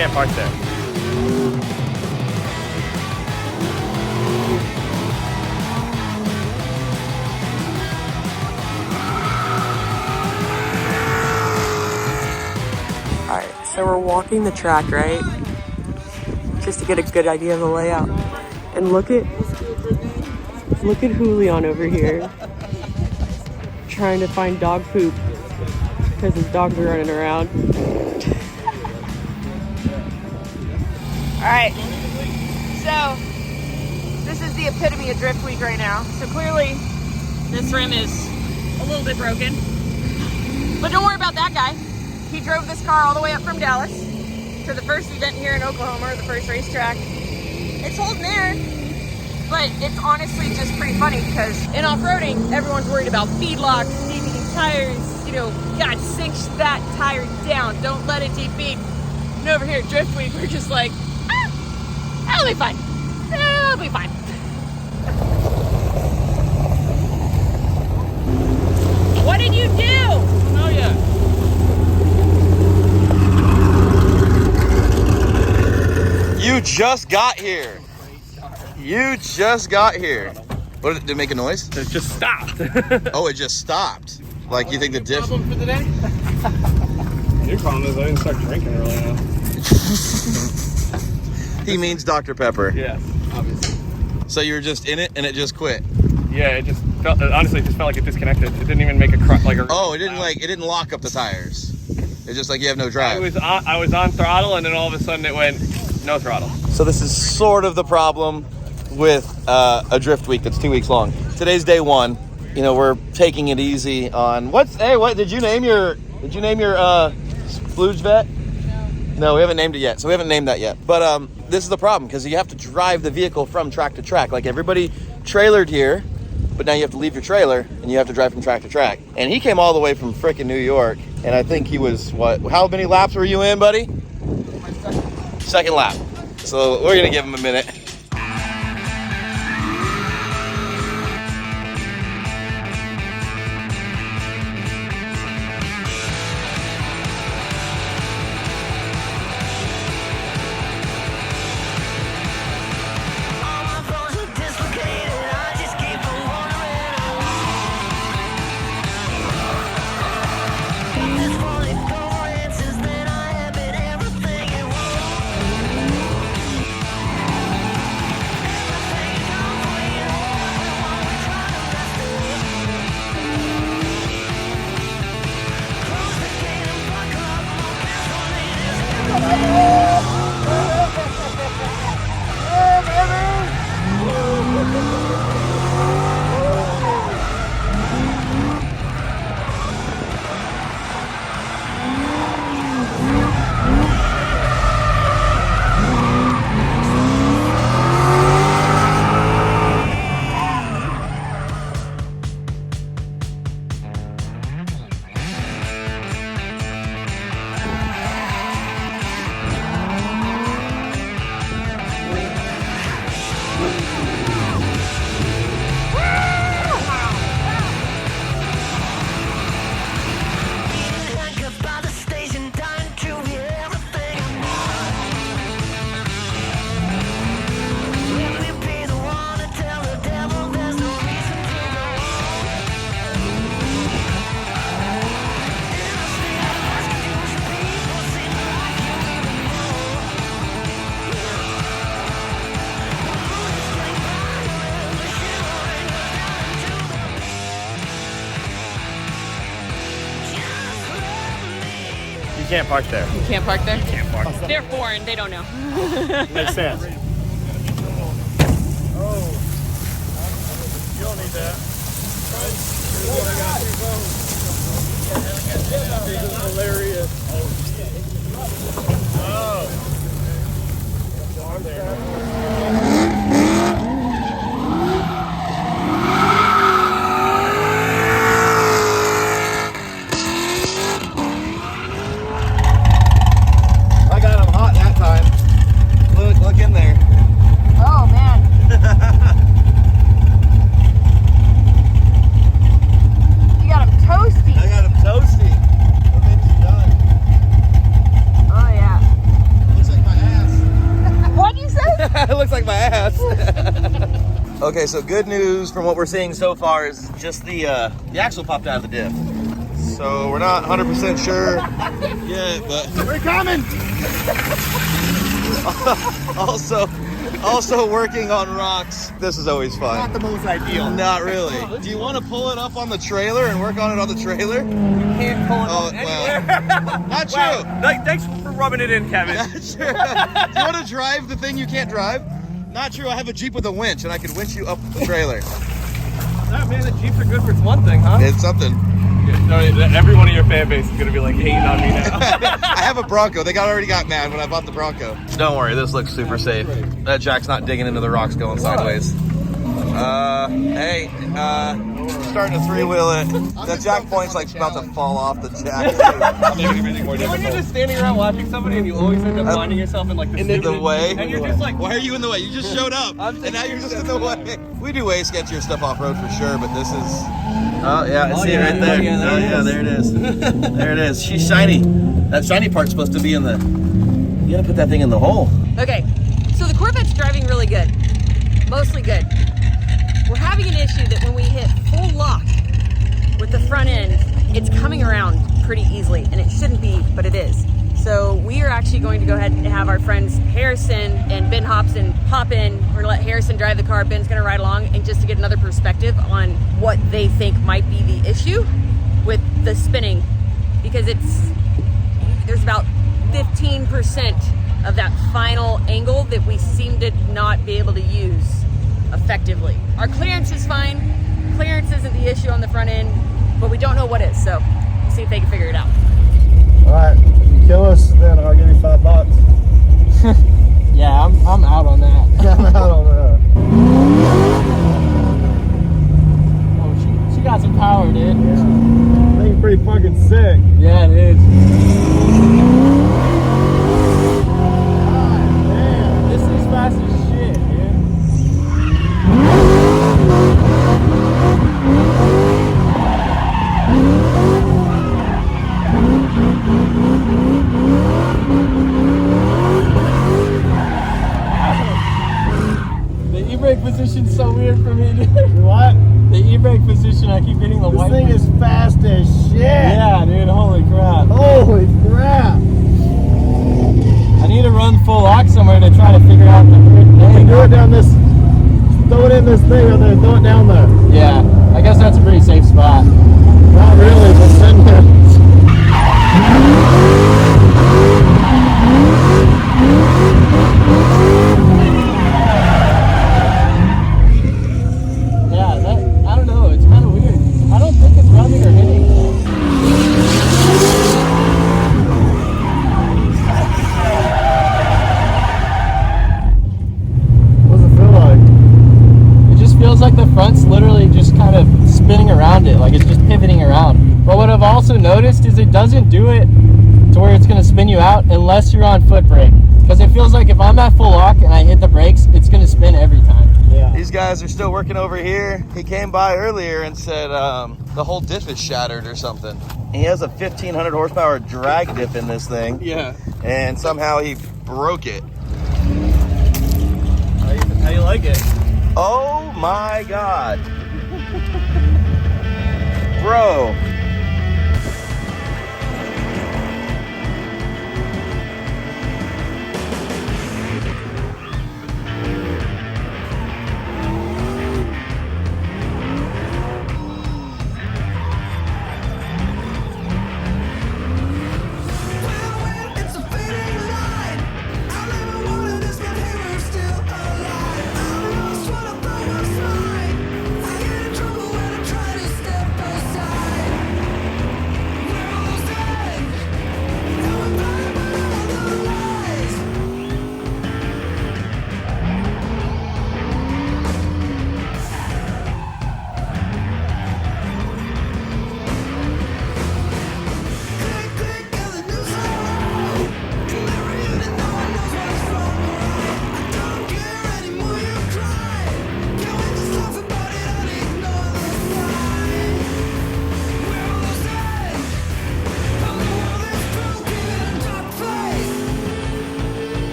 can't park there. Alright, so we're walking the track, right? Just to get a good idea of the layout. And look at Julian over here. Trying to find dog poop. Because his dogs are running around. Alright, so this is the epitome of drift week right now. So clearly this rim is a little bit broken. But don't worry about that guy. He drove this car all the way up from Dallas to the first event here in Oklahoma, or the first racetrack. It's holding there, but it's honestly just pretty funny because in off-roading, everyone's worried about feed locks, deep-feeding tires, you know, God, cinch that tire down. Don't let it deep feed. And over here at Drift Week, we're just like, that'll be fine. That'll be fine. What did you do? Oh, yeah. You just got here. You just got here. What did it make a noise? It just stopped. Oh, it just stopped. Like, you think the diff... Problem for the day? Your problem is I didn't start drinking early enough. He means Dr. Pepper. Yes, obviously. So you were just in it and it just quit? Yeah, it just felt, honestly, it just felt like it disconnected. It didn't even make a Oh, it didn't lock up the tires. It's just like you have no drive. I was on throttle, and then all of a sudden it went no throttle. So this is sort of the problem with a drift week that's 2 weeks long. Today's day one. You know, we're taking it easy on what did you name your splooge vet? No, we haven't named it yet. So we haven't named that yet. But this is the problem because you have to drive the vehicle from track to track. Like everybody trailered here, but now you have to leave your trailer and you have to drive from track to track. And he came all the way from frickin' New York, and I think he was how many laps were you in, buddy? Second lap. So we're gonna give him a minute. You can't park there. You can't park there? You can't park there. They're foreign, they don't know. Makes sense. Oh, you don't need that. This is hilarious. Oh. I got him hot that time. Look in there. Oh, man. You got him toasty. I got him toasty. What makes you done? Oh, yeah. Looks like Okay, so good news from what we're seeing so far is just the axle popped out of the diff. So we're not 100% sure yet, but We're coming. also working on rocks. This is always fun. Not the most ideal. Not really. Do you want to pull it up on the trailer and work on it on the trailer? You can't pull it off Well, anywhere. not true. Wow. Thanks for rubbing it in, Kevin. Not true. Do you want to drive the thing you can't drive? Not true. I have a Jeep with a winch, and I could winch you up the trailer. Oh, man, the Jeeps are good for one thing, huh? It's something. No, every one of your fan base is going to be like hating on me now. I have a Bronco. They already got mad when I bought the Bronco. Don't worry, this looks super safe. That jack's not digging into the rocks going sideways. Hey, starting to three-wheel it. The jack point's like about to fall off the jack. When you're just standing around watching somebody and you always end up finding yourself in like the way. and you're just like, Why are you in the way? You just showed up, and now you're just in the way. We do way sketchier stuff off-road for sure, but this is... Oh, yeah, I see it right there. Oh, yeah, there it is. There it is. She's shiny. That shiny part's supposed to be in the... You gotta put that thing in the hole. Okay, so the Corvette's driving really good. Mostly good. We're having an issue that when we hit full lock with the front end, it's coming around pretty easily, and it shouldn't be, but it is. So we are actually going to go ahead and have our friends Harrison and Ben Hobson hop in. We're gonna let Harrison drive the car, Ben's gonna ride along, and just to get another perspective on what they think might be the issue with the spinning, because there's about 15% of that final angle that we seem to not be able to use effectively. Our clearance is fine. Clearance isn't the issue on the front end, but we don't know what is, so we'll see if they can figure it out. All right. If you kill us, then I'll give you $5. yeah, I'm out on that. I'm out on that. Oh, she got some power, dude. Yeah. Thing's pretty fucking sick. Yeah, it is. God damn. This is fast as shit, dude. The e-brake position's so weird for me, dude. What? The e-brake position, I keep hitting the This white. thing is fast as shit. Yeah, dude, holy crap. Holy crap. I need to run full lock somewhere to try to figure out the weird You thing. do it down this, throw it in this thing or then throw it down there. Yeah, I guess that's a pretty safe spot. Not really, but send it. Yeah, I don't know, it's kind of weird. I don't think it's rubbing or hitting. What's it feel like? It just feels like the front's literally just kind of spinning around it, like it's just pivoting around. But what I've also noticed is it doesn't do it to where it's going to spin you out unless you're on foot brake. Because it feels like if I'm at full lock and I hit the brakes, it's going to spin every time. Yeah. These guys are still working over here. He came by earlier and said the whole diff is shattered or something. He has a 1,500 horsepower drag diff in this thing. Yeah. And somehow he broke it. How you like it? Oh my God. Bro. It's a fading line. I never wanted this, but hey, we're still alive. I'm lost when I find my slide. I get in trouble when I try to step aside.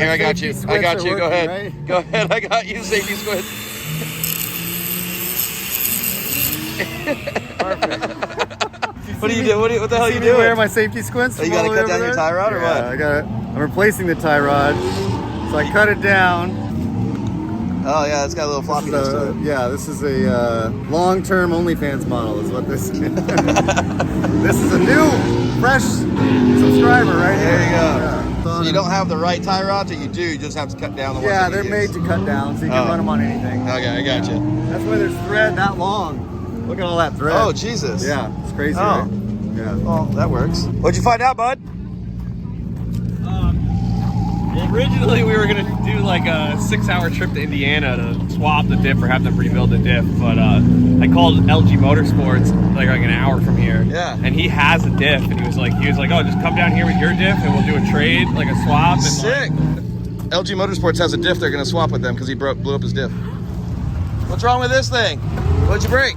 here, I got you. I got you. Go ahead. Right? Go ahead. I got you. Safety squid. What are you doing? What the hell are you doing? Wear my safety squints. Oh, you gotta cut down your tie rod or what? I got it. I'm replacing the tie rod, so I cut it down. Oh yeah, it's got a little floppiness to it. Yeah, this is a long-term OnlyFans model, is what this is. This is a new, fresh subscriber right here. There you go. Yeah. So you don't have the right tie rods, or you do? You just have to cut down the ones. Yeah, that you they're use. made to cut down, so you can run them on anything. Okay, I got you. That's why there's thread that long. Look at all that thread. Oh Jesus. Yeah, it's crazy, Oh. right? Yeah. Well, that works. What'd you find out, bud? Originally, we were gonna do like a 6-hour trip to Indiana to swap the diff or have them rebuild the diff, but I called LG Motorsports like an hour from here. Yeah. And he has a diff, and he was like, oh, just come down here with your diff, and we'll do a trade, like a swap. And Sick. LG Motorsports has a diff. They're gonna swap with them because he blew up his diff. What's wrong with this thing? What'd you break?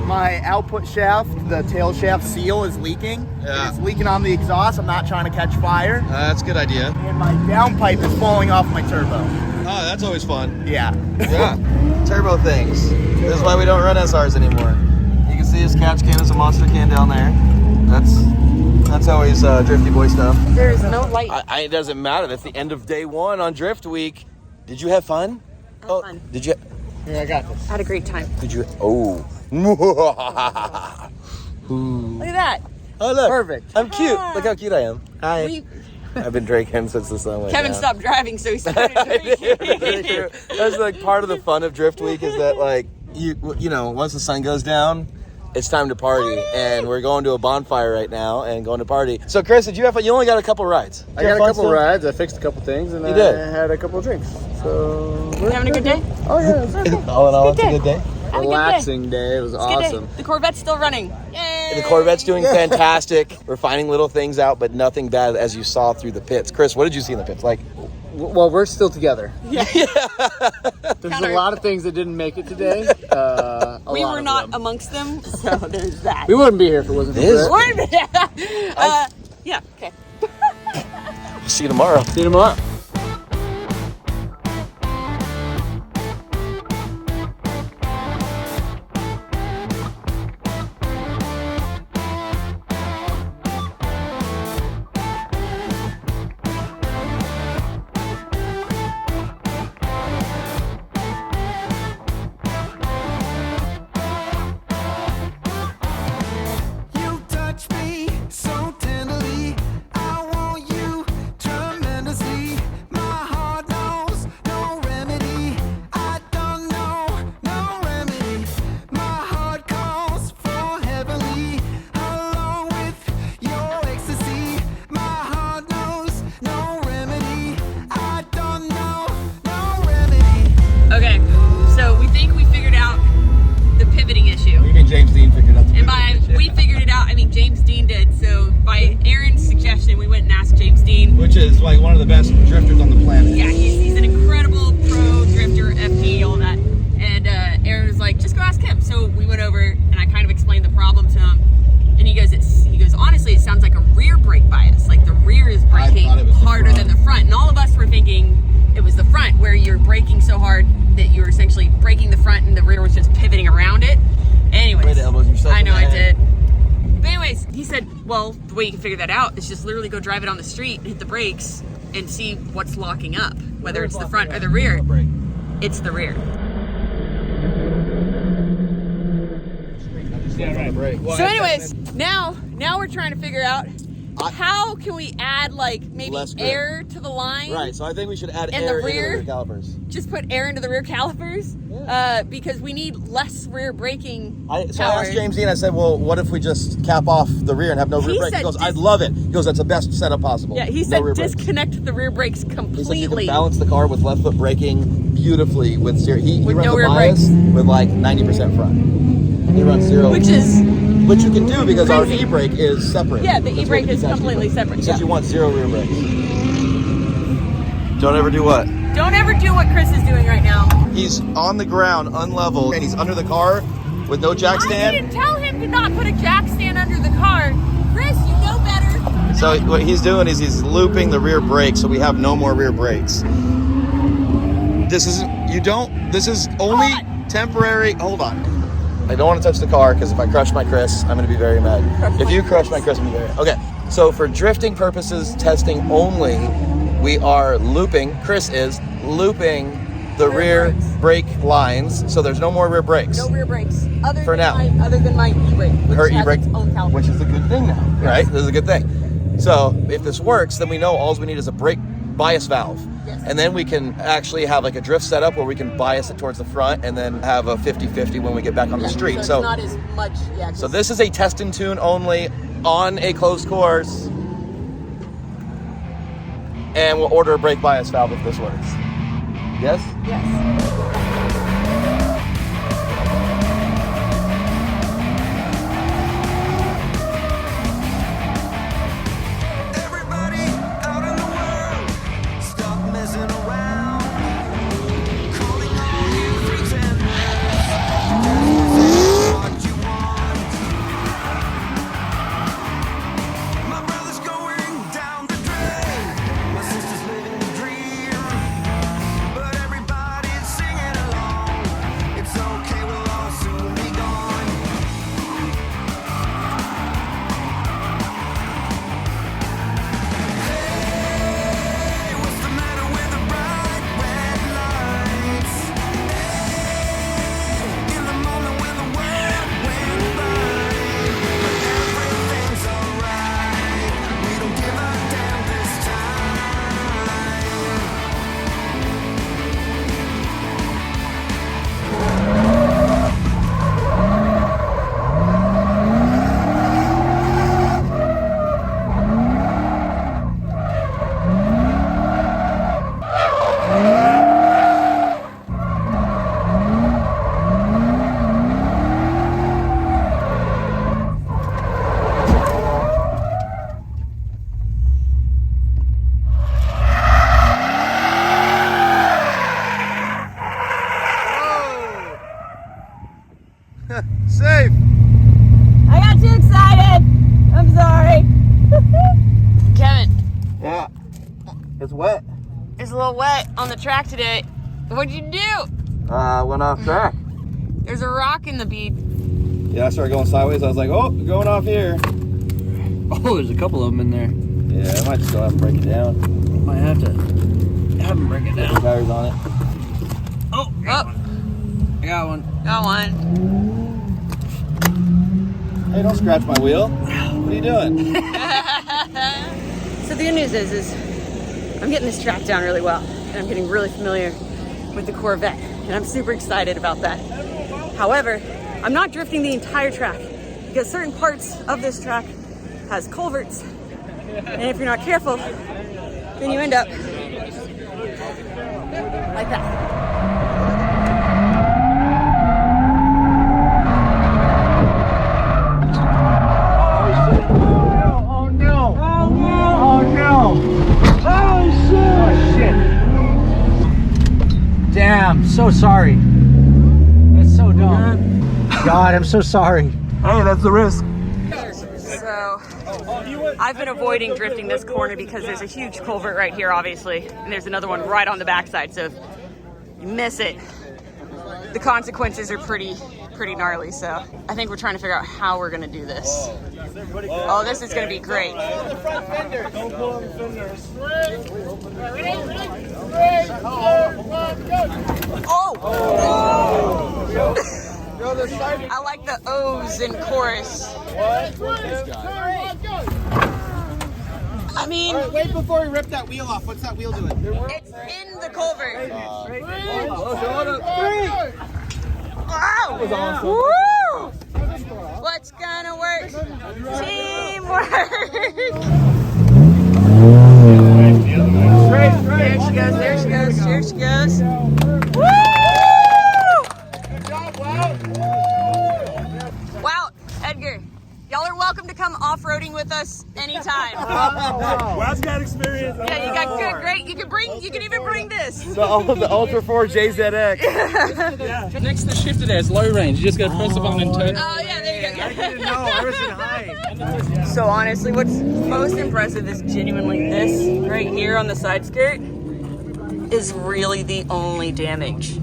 My output shaft, the tail shaft seal is leaking. Yeah. It's leaking on the exhaust. I'm not trying to catch fire. That's a good idea. And my downpipe is falling off my turbo. Oh, that's always fun. Yeah. Yeah. Turbo things. This is why we don't run SRs anymore. You can see his catch can is a monster can down there. That's always drifty boy stuff. There is no light. It doesn't matter. That's the end of day one on Drift Week. Did you have fun? Fun. Did you? Here, I got this. I had a great time. Did you? Oh. Look at that. Oh look. Perfect. I'm cute. Look how cute I am. Hi. We- I've been drinking since the sun went Kevin down. stopped driving, so he started drinking. That's like part of the fun of Drift Week is that like you know once the sun goes down, it's time to party, and we're going to a bonfire right now and going to party. So Chris, did you have fun? You only got a couple rides. I got a couple rides. I fixed a couple things, and You I did? had a couple drinks. So You having a good day? oh yeah, it's All in all, it's a good day. Have a good day. relaxing day. It was It's a good day. awesome. The Corvette's still running. Yay! The Corvette's doing fantastic. We're finding little things out, but nothing bad as you saw through the pits. Chris, what did you see in the pits? Like, Well, we're still together. Yeah. There's Counter. a lot of things that didn't make it today. We were not amongst them, so there's that. We wouldn't be here if it wasn't for It is. Brett. Yeah, okay. see you tomorrow. See you tomorrow. You touch me so tenderly. I want you tremendously. My heart knows no remedy. I don't know no remedy. My heart calls for heavenly. Along with your ecstasy. My heart knows no remedy. I don't know no remedy. Okay, so we think we figured out the pivoting issue. You mean James Dean figured out the And by we figured it out, I mean James Dean did. So by Aaron's suggestion, we went and asked James Dean. which is like one of the best drifters on the planet. Yeah, he's an incredible pro drifter, FP, all that. And Aaron was like, just go ask him. So we went over and I kind of explained the problem to him. And he goes, honestly, it sounds like a rear brake bias. Like the rear is braking thought it was the harder front. than the front. And all of us were thinking it was the front, where you're braking so hard that you were essentially braking the front and the rear was just pivoting around it. Anyways, Way to elbow yourself I in know the I head. did. But anyways, he said, well, the way you can figure that out is just literally go drive it on the street and hit the brakes and see what's locking up, whether it's the front or the rear. It's the rear. So anyways, now we're trying to figure out how can we add like maybe Less grip. air to the line. Right, so I think we should add And air the into the rear? rear calipers. Just put air into the rear calipers because we need less rear braking I power. asked James Dean, I said, well, what if we just cap off the rear and have no rear He brake? He said goes, dis- I'd love it. He goes, that's the best setup possible. Yeah, he No said rear brakes. disconnect the rear brakes He said you completely. can balance the car with left foot braking beautifully with zero. He With runs no the rear bias brakes. with like 90% front. He runs zero. Which is, Which you can do because our crazy. e-brake is separate. Yeah, the That's e-brake what is detached completely e-brake. separate, He says yeah. you want zero rear brakes. Don't ever do what? don't ever do what Chris is doing right now. He's on the ground, unleveled, and he's under the car with no jack I stand. didn't tell him to not put a jack stand under the car. Chris, you know better. So what he's doing is he's looping the rear brake so we have no more rear brakes. This is only temporary. Hold on. I don't want to touch the car because if I crush my Chris, I'm going to be very mad. If you crush my Chris, I'm going to be very... Okay, so for drifting purposes, testing only, we are looping, Chris is looping the rear brake lines, so there's no more rear brakes. No rear brakes. Other For now. Other than my e-brake, which Her has e-brake, its own caliper. which is a good thing now, right? This is a good thing. So if this works, then we know all we need is a brake bias valve. Yes. And then we can actually have like a drift setup where we can bias it towards the front and then have a 50-50 when we get back on the street. So it's not as much, So this is a test and tune only on a closed course. And we'll order a brake bias valve if this works. Yes? Yes. Everybody out in the world, stop messing around. Calling all you pretenders. What you want. My brother's going down the drain. My sister's living the dream. But everybody's singing along. It's okay, we'll all soon be gone. Hey, what's the matter with the bright red lights? Hey, in the moment when the world went by, but everything's alright. We don't give a damn this time. Safe. I got too excited. I'm sorry. Kevin, Yeah. It's wet. it's a little wet on the track today. What'd you do? Went off track. There's a rock in the bead. Yeah, I started going sideways. I was like, oh, going off here. Oh, there's a couple of them in there. Yeah, I might just go out and break it down. Might have to have them break it Put the down. tires on it. Oh, I got one. got one. Hey, don't scratch my wheel. What are you doing? So the good news is I'm getting this track down really well, and I'm getting really familiar with the Corvette, and I'm super excited about that. However, I'm not drifting the entire track because certain parts of this track has culverts, and if you're not careful, then you end up like that. Damn, so sorry. That's so dumb. God, I'm so sorry. Hey, that's the risk. So I've been avoiding drifting this corner because there's a huge culvert right here, obviously, and there's another one right on the backside. So if you miss it, the consequences are pretty gnarly. So I think we're trying to figure out how we're gonna do this. Oh, this is gonna be great. I like the O's in chorus. I mean, Wait before we rip that wheel off. What's that wheel doing? it's in the culvert. Wow! Woo! What's gonna work? Teamwork! There she goes, there she goes, there she goes. Woo! Wow, Edgar, y'all are welcome to come off-roading with us anytime. Wow's got experience. Yeah, you got good, great. You can even bring this. The Ultra 4 JZX. Next to the shift today, it's low range. You just gotta press the button and turn. Oh yeah, there you go. No, I was in high. So honestly, what's most impressive is genuinely this right here on the side skirt is really the only damage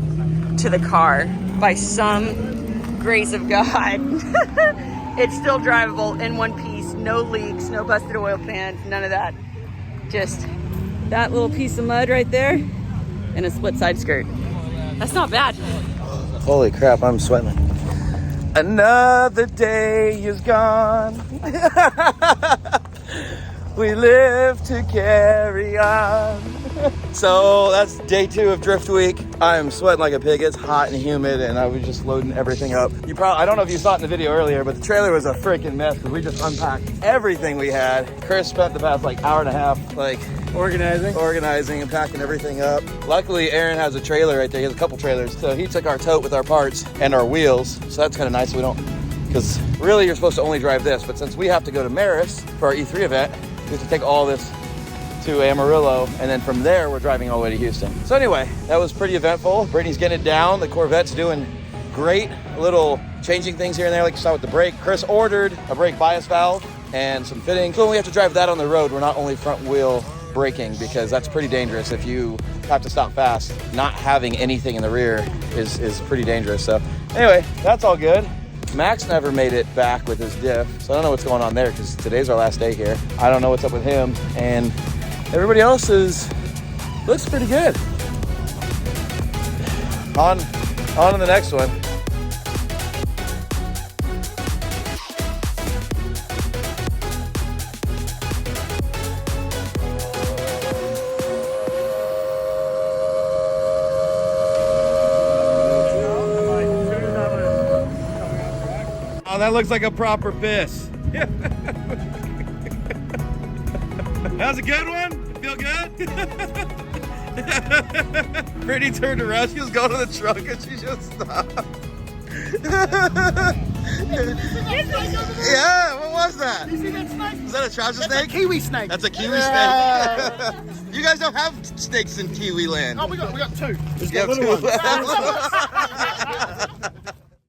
to the car by some grace of God. It's still drivable in one piece, no leaks, no busted oil pans, none of that. Just that little piece of mud right there and a split side skirt. That's not bad. Holy crap, I'm sweating. Another day is gone. We live to carry on. So that's day 2 of Drift Week. I'm sweating like a pig. It's hot and humid, and I was just loading everything up. I don't know if you saw it in the video earlier, but the trailer was a freaking mess because we just unpacked everything we had. Chris spent the past like hour and a half organizing and packing everything up. Luckily, Aaron has a trailer right there. He has a couple trailers. So he took our tote with our parts and our wheels. So that's kind of nice. Because really you're supposed to only drive this, but since we have to go to Maris for our E3 event, we have to take all this to Amarillo, and then from there we're driving all the way to Houston. So anyway, that was pretty eventful. Brittany's getting it down. The Corvette's doing great. A little changing things here and there, like you saw with the brake. Chris ordered a brake bias valve and some fittings. So when we have to drive that on the road, we're not only front wheel braking, because that's pretty dangerous. If you have to stop fast, not having anything in the rear is pretty dangerous. So anyway, that's all good. Max never made it back with his diff, so I don't know what's going on there because today's our last day here. I don't know what's up with him, and everybody else looks pretty good. On to the next one. Oh, that looks like a proper piss. That was a good one? Feel good? Brittany turned around, she was going to the truck and she just stopped. Yeah, what was that? You see that snake? Is that a trouser That's snake? a kiwi snake. That's a kiwi snake. You guys don't have snakes in Kiwi land. Oh, we got 2. You have 2.